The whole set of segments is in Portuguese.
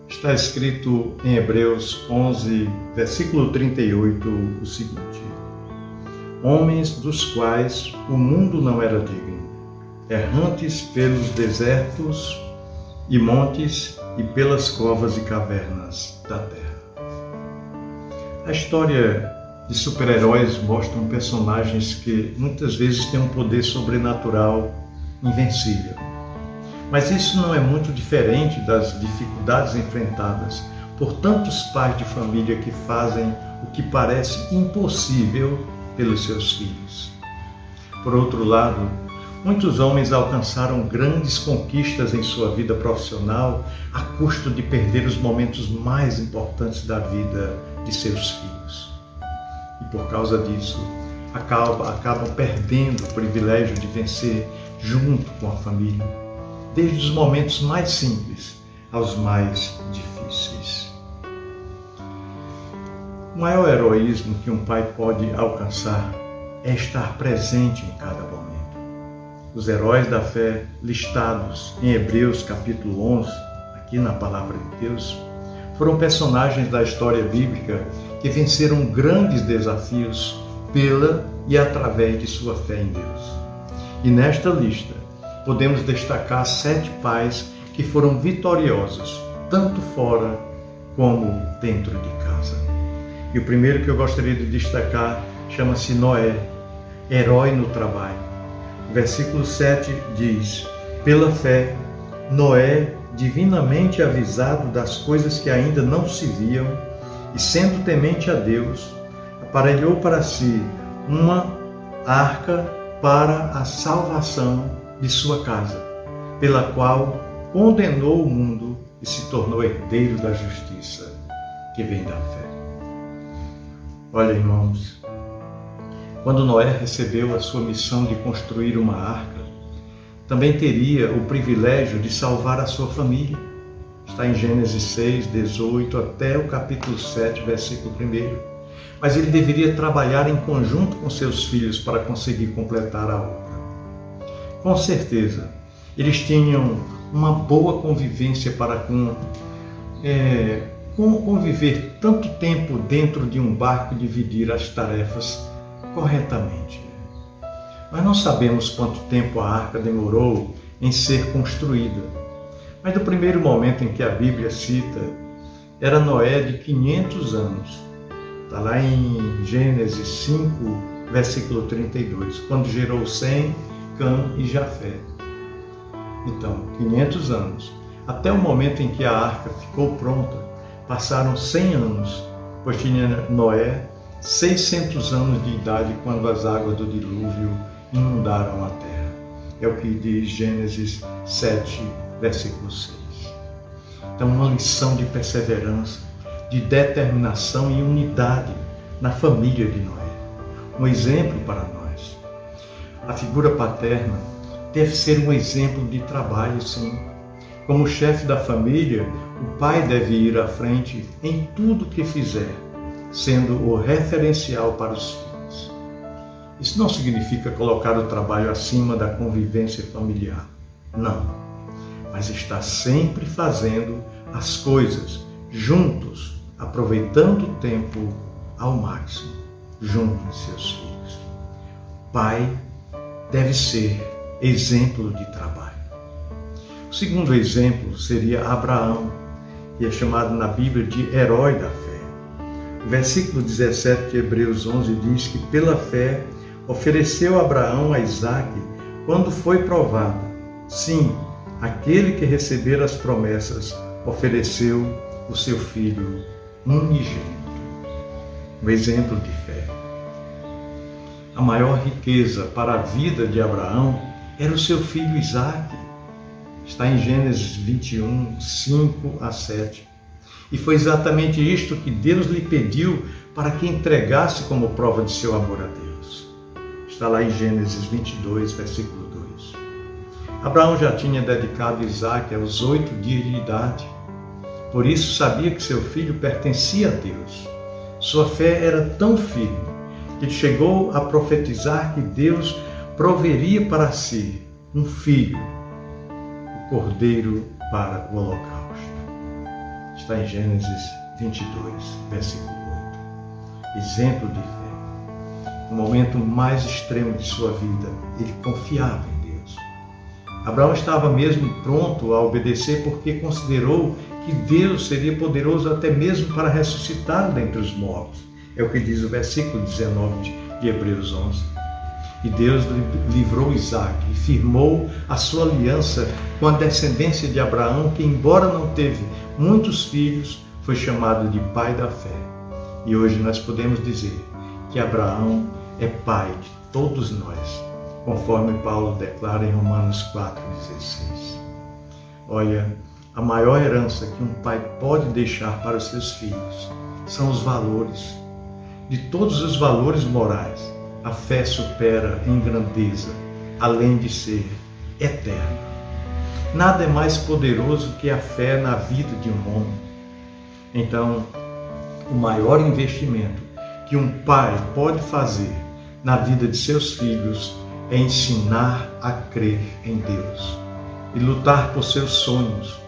Está escrito em Hebreus 11, versículo 38, o seguinte: homens dos quais o mundo não era digno, errantes pelos desertos e montes e pelas covas e cavernas da terra. A história de super-heróis mostra personagens que muitas vezes têm um poder sobrenatural invencível. Mas isso não é muito diferente das dificuldades enfrentadas por tantos pais de família que fazem o que parece impossível pelos seus filhos. Por outro lado, muitos homens alcançaram grandes conquistas em sua vida profissional a custo de perder os momentos mais importantes da vida de seus filhos. E por causa disso, acabam perdendo o privilégio de vencer junto com a família, desde os momentos mais simples aos mais difíceis. O maior heroísmo que um pai pode alcançar é estar presente em cada momento. Os heróis da fé listados em Hebreus capítulo 11, aqui na Palavra de Deus, foram personagens da história bíblica que venceram grandes desafios pela e através de sua fé em Deus. E nesta lista, podemos destacar 7 pais que foram vitoriosos, tanto fora como dentro de casa. E o primeiro que eu gostaria de destacar chama-se Noé, herói no trabalho. O versículo 7 diz: pela fé, Noé, divinamente avisado das coisas que ainda não se viam, e sendo temente a Deus, aparelhou para si uma arca para a salvação de sua casa, pela qual condenou o mundo e se tornou herdeiro da justiça que vem da fé. Olha, irmãos, quando Noé recebeu a sua missão de construir uma arca, também teria o privilégio de salvar a sua família. Está em Gênesis 6, 18 até o capítulo 7, versículo 1. Mas ele deveria trabalhar em conjunto com seus filhos para conseguir completar a obra. Com certeza, eles tinham uma boa convivência para conviver tanto tempo dentro de um barco e dividir as tarefas corretamente. Nós não sabemos quanto tempo a arca demorou em ser construída, mas do primeiro momento em que a Bíblia cita, era Noé de 500 anos. Está lá em Gênesis 5, versículo 32, quando gerou Sem, Cã e Jafé. Então, 500 anos. Até o momento em que a arca ficou pronta, passaram 100 anos, pois tinha Noé 600 anos de idade quando as águas do dilúvio inundaram a terra. É o que diz Gênesis 7, versículo 6. Então, uma lição de perseverança, de determinação e unidade na família de Noé. Um exemplo para nós. A figura paterna deve ser um exemplo de trabalho, sim. Como chefe da família, o pai deve ir à frente em tudo que fizer, sendo o referencial para os filhos. Isso não significa colocar o trabalho acima da convivência familiar. Não. Mas está sempre fazendo as coisas juntos, aproveitando o tempo ao máximo, junto de seus filhos. Pai deve ser exemplo de trabalho. O segundo exemplo seria Abraão, que é chamado na Bíblia de herói da fé. O versículo 17 de Hebreus 11 diz que pela fé ofereceu Abraão a Isaque quando foi provado. Sim, aquele que recebera as promessas ofereceu o seu filho unigênito. Um exemplo de fé. A maior riqueza para a vida de Abraão era o seu filho Isaque. Está em Gênesis 21, 5 a 7. E foi exatamente isto que Deus lhe pediu para que entregasse como prova de seu amor a Deus. Está lá em Gênesis 22, versículo 2. Abraão já tinha dedicado Isaque aos 8 dias de idade. Por isso sabia que seu filho pertencia a Deus. Sua fé era tão firme que chegou a profetizar que Deus proveria para si um filho, o cordeiro para o holocausto. Está em Gênesis 22, versículo 8. Exemplo de fé. No momento mais extremo de sua vida, ele confiava em Deus. Abraão estava mesmo pronto a obedecer porque considerou que Deus seria poderoso até mesmo para ressuscitar dentre os mortos. É o que diz o versículo 19 de Hebreus 11. E Deus livrou Isaque e firmou a sua aliança com a descendência de Abraão, que, embora não teve muitos filhos, foi chamado de pai da fé. E hoje nós podemos dizer que Abraão é pai de todos nós, conforme Paulo declara em Romanos 4,16. Olha, a maior herança que um pai pode deixar para os seus filhos são os valores. De todos os valores morais, a fé supera em grandeza, além de ser eterna. Nada é mais poderoso que a fé na vida de um homem. Então, o maior investimento que um pai pode fazer na vida de seus filhos é ensinar a crer em Deus e lutar por seus sonhos,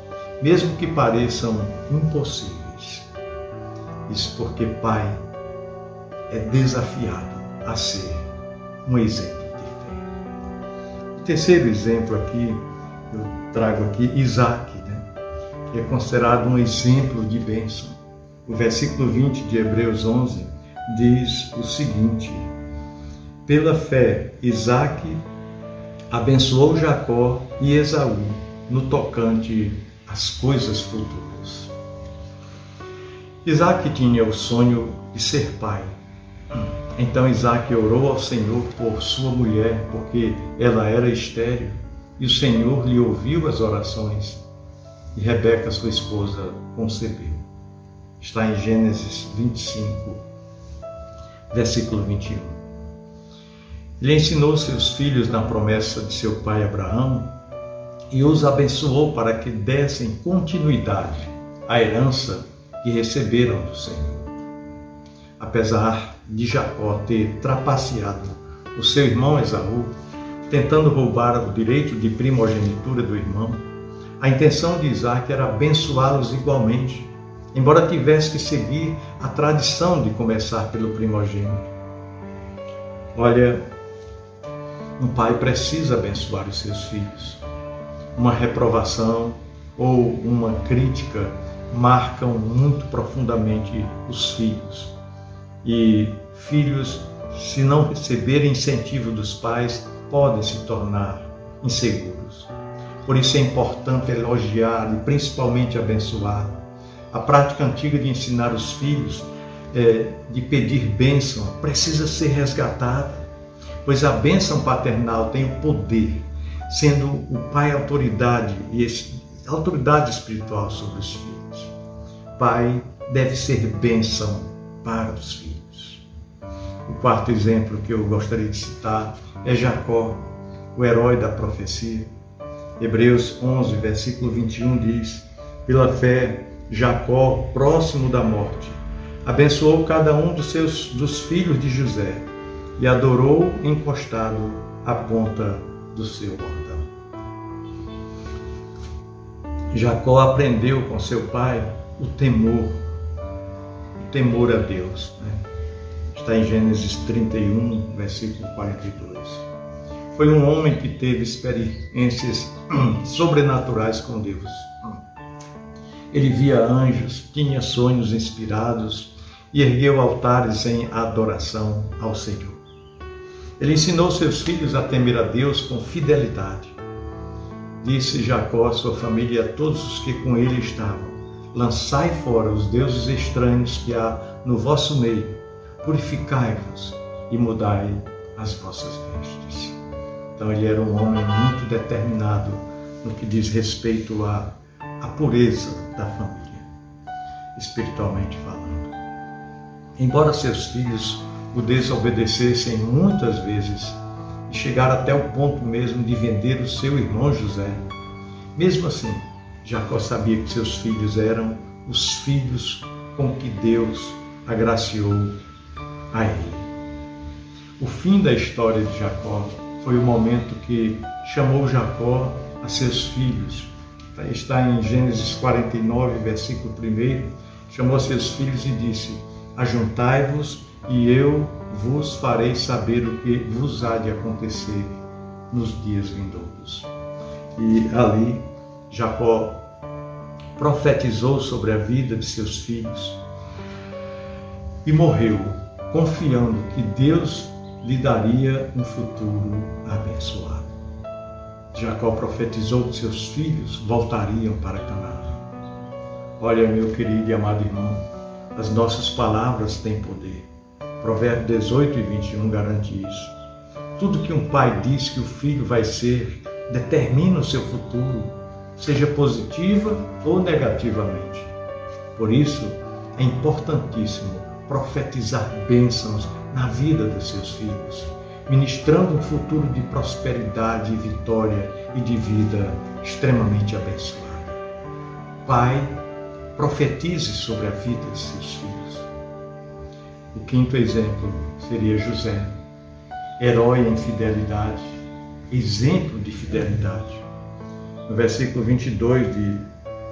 mesmo que pareçam impossíveis. Isso porque pai é desafiado a ser um exemplo de fé. O terceiro exemplo aqui, eu trago aqui Isaque, que é considerado um exemplo de bênção. O versículo 20 de Hebreus 11 diz o seguinte: pela fé, Isaque abençoou Jacó e Esaú no tocante às coisas futuras. Isaque tinha o sonho de ser pai. Então Isaque orou ao Senhor por sua mulher, porque ela era estéril, e o Senhor lhe ouviu as orações, e Rebeca, sua esposa, concebeu. Está em Gênesis 25, versículo 21. Ele ensinou seus filhos na promessa de seu pai Abraão e os abençoou para que dessem continuidade à herança que receberam do Senhor. Apesar de Jacó ter trapaceado o seu irmão Esaú, tentando roubar o direito de primogenitura do irmão, a intenção de Isaque era abençoá-los igualmente, embora tivesse que seguir a tradição de começar pelo primogênito. Olha, um pai precisa abençoar os seus filhos. Uma reprovação ou uma crítica marcam muito profundamente os filhos. E filhos, se não receberem incentivo dos pais, podem se tornar inseguros. Por isso é importante elogiar e principalmente abençoar. A prática antiga de ensinar os filhos, de pedir bênção, precisa ser resgatada, pois a bênção paternal tem o poder, sendo o pai autoridade e autoridade espiritual sobre os filhos. Pai deve ser bênção para os filhos. O quarto exemplo que eu gostaria de citar é Jacó, o herói da profecia. Hebreus 11, versículo 21 diz: pela fé, Jacó, próximo da morte, abençoou cada um dos filhos de José e adorou encostado à ponta do seu bordão. Jacó aprendeu com seu pai o temor a Deus. Está em Gênesis 31, versículo 42. Foi um homem que teve experiências sobrenaturais com Deus. Ele via anjos, tinha sonhos inspirados e ergueu altares em adoração ao Senhor. Ele ensinou seus filhos a temer a Deus com fidelidade. Disse Jacó à sua família e a todos os que com ele estavam: lançai fora os deuses estranhos que há no vosso meio, purificai-vos e mudai as vossas vestes. Então ele era um homem muito determinado no que diz respeito à pureza da família, espiritualmente falando. Embora seus filhos o desobedecessem muitas vezes e chegaram até o ponto mesmo de vender o seu irmão José, mesmo assim, Jacó sabia que seus filhos eram os filhos com que Deus agraciou a ele. O fim da história de Jacó foi o momento que chamou Jacó a seus filhos está em Gênesis 49, versículo 1, chamou seus filhos e disse: ajuntai-vos e eu vos farei saber o que vos há de acontecer nos dias vindouros. E ali Jacó profetizou sobre a vida de seus filhos e morreu confiando que Deus lhe daria um futuro abençoado. Jacó profetizou que seus filhos voltariam para Canaã. Olha, meu querido e amado irmão, as nossas palavras têm poder. Provérbios 18 e 21 garante isso. Tudo que um pai diz que o filho vai ser determina o seu futuro, seja positiva ou negativamente. Por isso, é importantíssimo profetizar bênçãos na vida dos seus filhos, ministrando um futuro de prosperidade e vitória e de vida extremamente abençoada. Pai, profetize sobre a vida de seus filhos. O quinto exemplo seria José, herói em fidelidade, exemplo de fidelidade. No versículo 22 de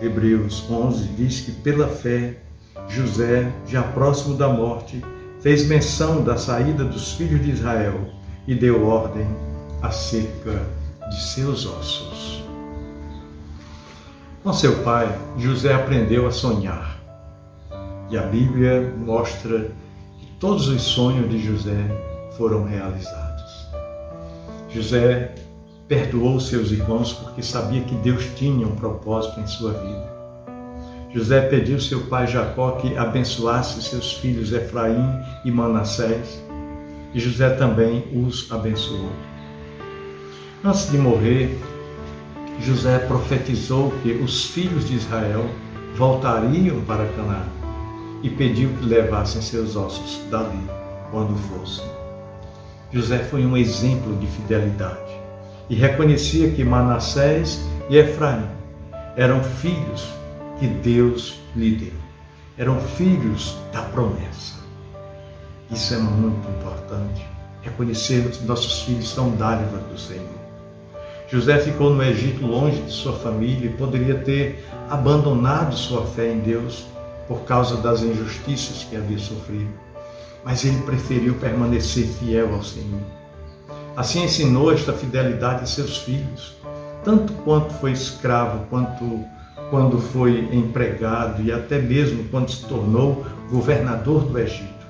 Hebreus 11, diz que pela fé, José, já próximo da morte, fez menção da saída dos filhos de Israel e deu ordem acerca de seus ossos. Com seu pai, José aprendeu a sonhar. E a Bíblia mostra que todos os sonhos de José foram realizados. José perdoou seus irmãos porque sabia que Deus tinha um propósito em sua vida. José pediu seu pai Jacó que abençoasse seus filhos Efraim e Manassés, e José também os abençoou. Antes de morrer, José profetizou que os filhos de Israel voltariam para Canaã e pediu que levassem seus ossos dali quando fossem. José foi um exemplo de fidelidade e reconhecia que Manassés e Efraim eram filhos que Deus lhe deu. Eram filhos da promessa. Isso é muito importante. Reconhecer que nossos filhos são dádivas do Senhor. José ficou no Egito longe de sua família e poderia ter abandonado sua fé em Deus por causa das injustiças que havia sofrido. Mas ele preferiu permanecer fiel ao Senhor. Assim ensinou esta fidelidade a seus filhos, tanto quanto foi escravo, quanto quando foi empregado e até mesmo quando se tornou governador do Egito.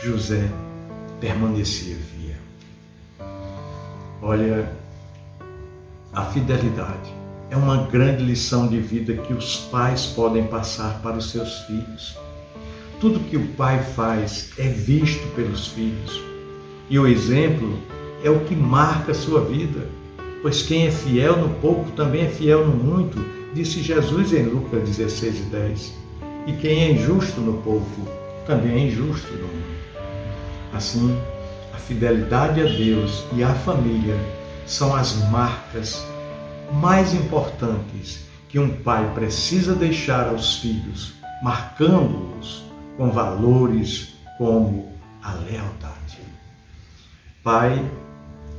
José permanecia fiel. Olha, a fidelidade é uma grande lição de vida que os pais podem passar para os seus filhos. Tudo que o pai faz é visto pelos filhos. E o exemplo é o que marca a sua vida. Pois quem é fiel no pouco também é fiel no muito, disse Jesus em Lucas 16:10. E quem é injusto no pouco também é injusto no muito. Assim, a fidelidade a Deus e à família são as marcas mais importantes que um pai precisa deixar aos filhos, marcando-os com valores como a lealdade. Pai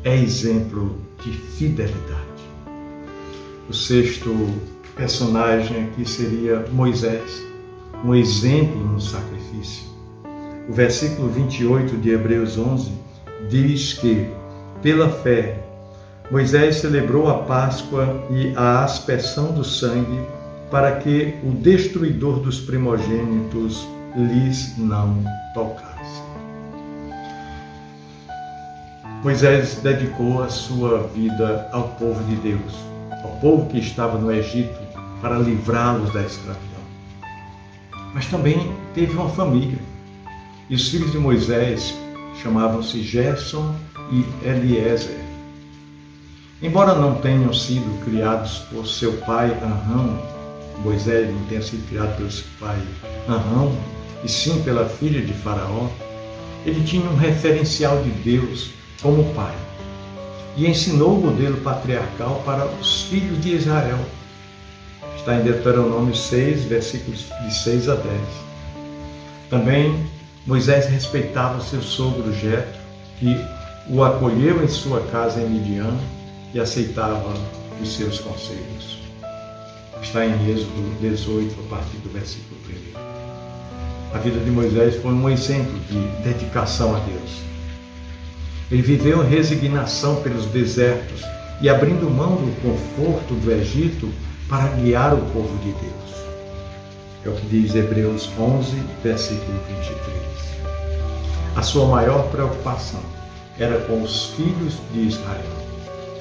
é exemplo de fidelidade. O sexto personagem aqui seria Moisés, um exemplo no sacrifício. O versículo 28 de Hebreus 11 diz que, pela fé, Moisés celebrou a Páscoa e a aspersão do sangue para que o destruidor dos primogênitos lhes não tocasse. Moisés dedicou a sua vida ao povo de Deus, ao povo que estava no Egito, para livrá-los da escravidão. Mas também teve uma família. E os filhos de Moisés chamavam-se Gerson e Eliezer. Embora não tenham sido criados por seu pai Arão, Moisés não tenha sido criado pelo seu pai Arão, e sim pela filha de Faraó, ele tinha um referencial de Deus como pai e ensinou o modelo patriarcal para os filhos de Israel. Está em Deuteronômio 6, versículos de 6 a 10. Também Moisés respeitava seu sogro Jetro, que o acolheu em sua casa em Midian e aceitava os seus conselhos. Está em Êxodo 18, a partir do versículo 1. A vida de Moisés foi um exemplo de dedicação a Deus. Ele viveu em resignação pelos desertos e abrindo mão do conforto do Egito para guiar o povo de Deus. É o que diz Hebreus 11, versículo 23. A sua maior preocupação era com os filhos de Israel,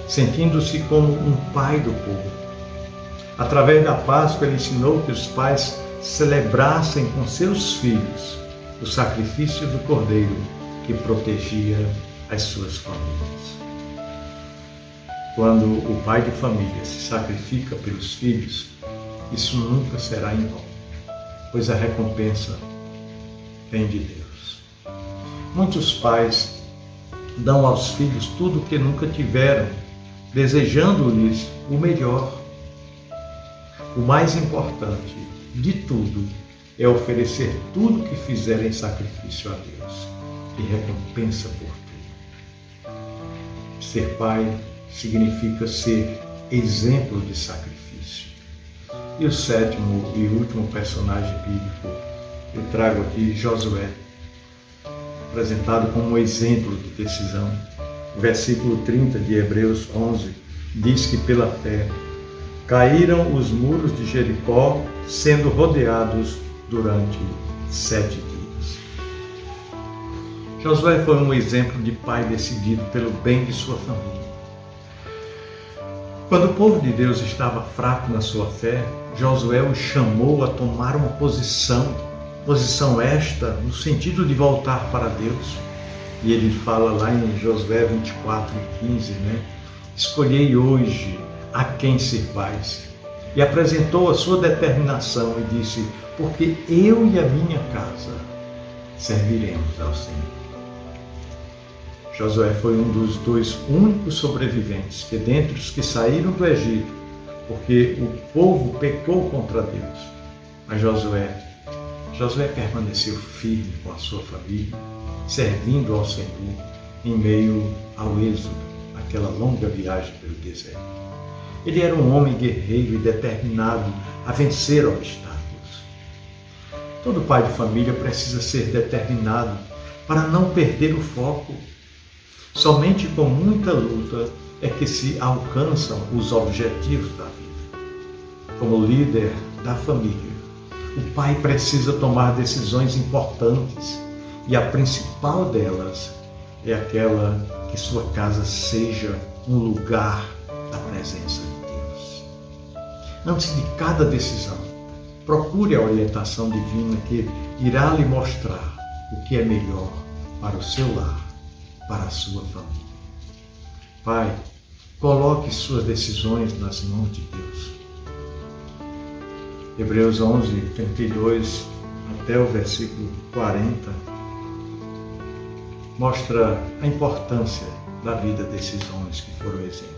sentindo-se como um pai do povo. Através da Páscoa, ele ensinou que os pais celebrassem com seus filhos o sacrifício do Cordeiro que protegia as suas famílias. Quando o pai de família se sacrifica pelos filhos, isso nunca será em vão, pois a recompensa vem de Deus. Muitos pais dão aos filhos tudo o que nunca tiveram, desejando-lhes o melhor. O mais importante de tudo é oferecer tudo que fizer em sacrifício a Deus e recompensa por tudo. Ser pai significa ser exemplo de sacrifício. E o sétimo e último personagem bíblico eu trago aqui Josué, apresentado como um exemplo de decisão. O versículo 30 de Hebreus 11 diz que pela fé caíram os muros de Jericó, sendo rodeados durante 7 dias. Josué foi um exemplo de pai decidido pelo bem de sua família. Quando o povo de Deus estava fraco na sua fé, Josué o chamou a tomar uma posição esta no sentido de voltar para Deus. E ele fala lá em Josué 24:15, escolhei hoje a quem servais. E apresentou a sua determinação e disse, porque eu e a minha casa serviremos ao Senhor. Josué foi um dos 2 únicos sobreviventes que dentre os que saíram do Egito, porque o povo pecou contra Deus. Mas Josué permaneceu firme com a sua família, servindo ao Senhor em meio ao êxodo, aquela longa viagem pelo deserto. Ele era um homem guerreiro e determinado a vencer obstáculos. Todo pai de família precisa ser determinado para não perder o foco. Somente com muita luta é que se alcançam os objetivos da vida. Como líder da família, o pai precisa tomar decisões importantes e a principal delas é aquela que sua casa seja um lugar da presença de Deus. Antes de cada decisão, procure a orientação divina que irá lhe mostrar o que é melhor para o seu lar, para a sua família. Pai, coloque suas decisões nas mãos de Deus. Hebreus 11, 32 até o versículo 40 mostra a importância da vida desses homens que foram exemplo.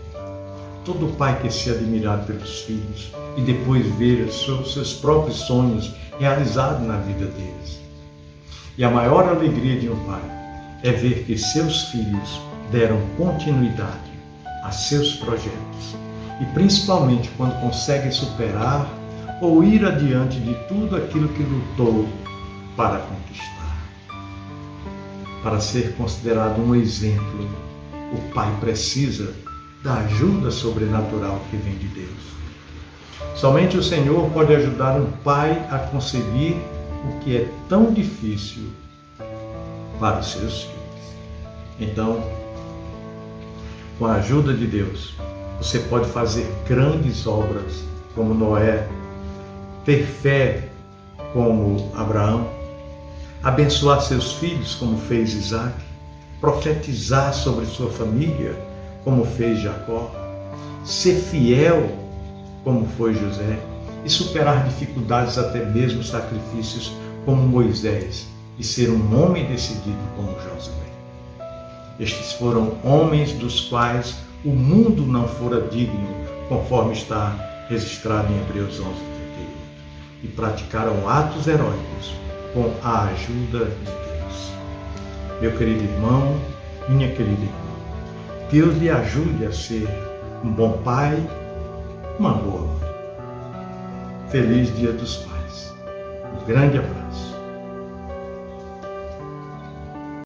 Todo pai quer ser admirado pelos filhos e depois ver seus próprios sonhos realizados na vida deles. E a maior alegria de um pai é ver que seus filhos deram continuidade a seus projetos e principalmente quando conseguem superar ou ir adiante de tudo aquilo que lutou para conquistar. Para ser considerado um exemplo, o pai precisa da ajuda sobrenatural que vem de Deus. Somente o Senhor pode ajudar um pai a conseguir o que é tão difícil para os seus filhos. Então, com a ajuda de Deus, você pode fazer grandes obras como Noé, ter fé como Abraão, abençoar seus filhos como fez Isaac, profetizar sobre sua família como fez Jacó, ser fiel como foi José e superar dificuldades, até mesmo sacrifícios como Moisés, e ser um homem decidido como Josué. Estes foram homens dos quais o mundo não fora digno, conforme está registrado em Hebreus 11:31, e praticaram atos heróicos com a ajuda de Deus. Meu querido irmão, minha querida irmã, Deus lhe ajude a ser um bom pai, uma boa mãe. feliz Dia dos Pais. Um grande abraço.